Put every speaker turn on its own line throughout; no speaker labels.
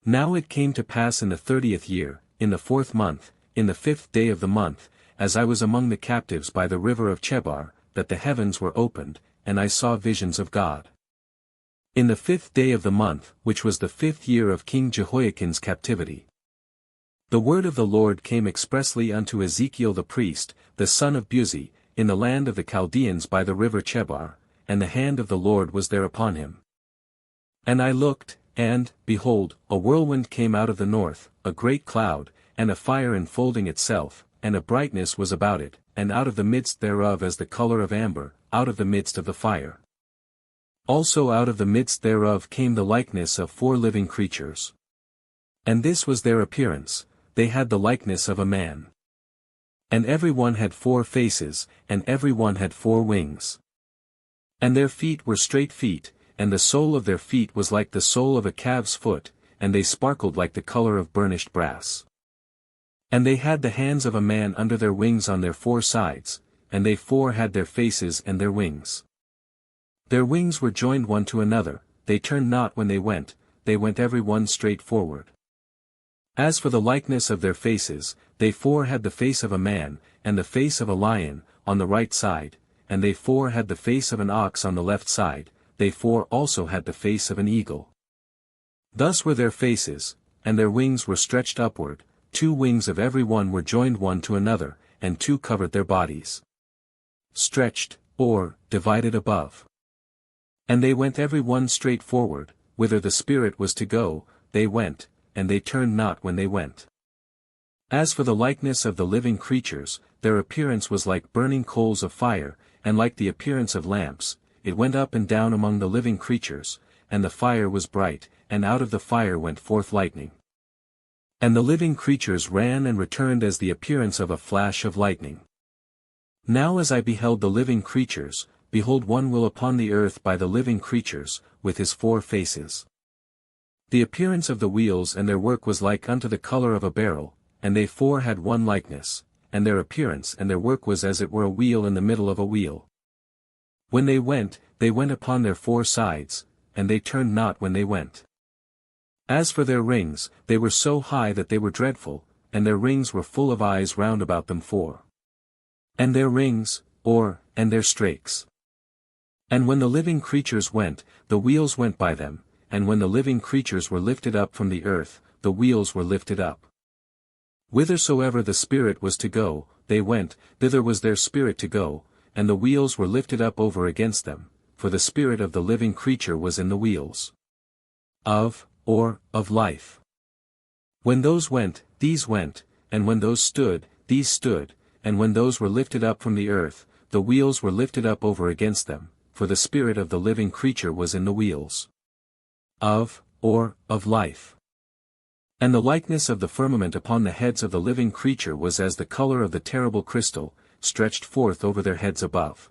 Now it came to pass in the 30th year, in the 4th month, in the 5th day of the month, as I was among the captives by the river of Chebar, that the heavens were opened, and I saw visions of God. In the 5th day of the month, which was the 5th year of King Jehoiachin's captivity, the word of the Lord came expressly unto Ezekiel the priest, the son of Buzi, in the land of the Chaldeans by the river Chebar, and the hand of the Lord was there upon him. And I looked, and, behold, a whirlwind came out of the north, a great cloud, and a fire enfolding itself, and a brightness was about it, and out of the midst thereof as the color of amber, out of the midst of the fire. Also out of the midst thereof came the likeness of 4 living creatures. And this was their appearance, they had the likeness of a man. And every one had 4 faces, and every one had 4 wings. And their feet were straight feet, and the sole of their feet was like the sole of a calf's foot, and they sparkled like the color of burnished brass. And they had the hands of a man under their wings on their 4 sides, and they 4 had their faces and their wings. Their wings were joined one to another, they turned not when they went every one straight forward. As for the likeness of their faces, they 4 had the face of a man, and the face of a lion, on the right side, and they 4 had the face of an ox on the left side, they 4 also had the face of an eagle. Thus were their faces, and their wings were stretched upward, 2 wings of every one were joined one to another, and 2 covered their bodies. Stretched, or, divided above. And they went every one straight forward, whither the Spirit was to go, they went, and they turned not when they went. As for the likeness of the living creatures, their appearance was like burning coals of fire, and like the appearance of lamps, it went up and down among the living creatures, and the fire was bright, and out of the fire went forth lightning. And the living creatures ran and returned as the appearance of a flash of lightning. Now as I beheld the living creatures, behold, one will upon the earth by the living creatures, with his 4 faces. The appearance of the wheels and their work was like unto the color of a beryl, and they 4 had one likeness, and their appearance and their work was as it were a wheel in the middle of a wheel. When they went upon their 4 sides, and they turned not when they went. As for their rings, they were so high that they were dreadful, and their rings were full of eyes round about them 4. And their rings, and their strakes. And when the living creatures went, the wheels went by them, and when the living creatures were lifted up from the earth, the wheels were lifted up. Whithersoever the Spirit was to go, they went, thither was their spirit to go, and the wheels were lifted up over against them, for the spirit of the living creature was in the wheels. Of life. When those went, these went, and when those stood, these stood, and when those were lifted up from the earth, the wheels were lifted up over against them, for the spirit of the living creature was in the wheels. Of life. And the likeness of the firmament upon the heads of the living creature was as the color of the terrible crystal, stretched forth over their heads above.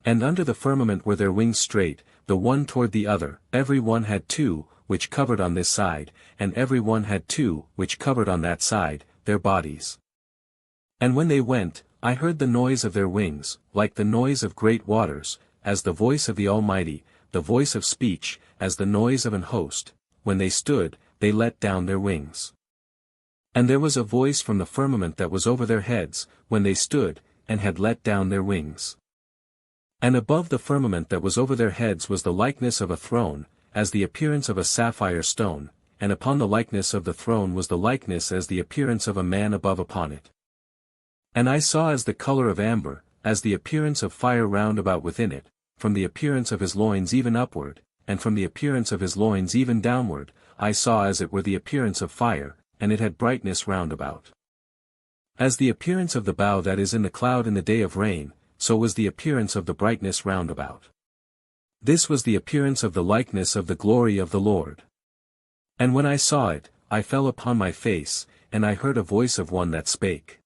And under the firmament were their wings straight, the one toward the other, every one had 2, which covered on this side, and every one had 2, which covered on that side, their bodies. And when they went, I heard the noise of their wings, like the noise of great waters, as the voice of the Almighty, the voice of speech, as the noise of an host. When they stood, they let down their wings. And there was a voice from the firmament that was over their heads, when they stood, and had let down their wings. And above the firmament that was over their heads was the likeness of a throne, as the appearance of a sapphire stone, and upon the likeness of the throne was the likeness as the appearance of a man above upon it. And I saw as the color of amber, as the appearance of fire round about within it, from the appearance of his loins even upward, and from the appearance of his loins even downward, I saw as it were the appearance of fire, and it had brightness round about. As the appearance of the bow that is in the cloud in the day of rain, so was the appearance of the brightness round about. This was the appearance of the likeness of the glory of the Lord. And when I saw it, I fell upon my face, and I heard a voice of one that spake.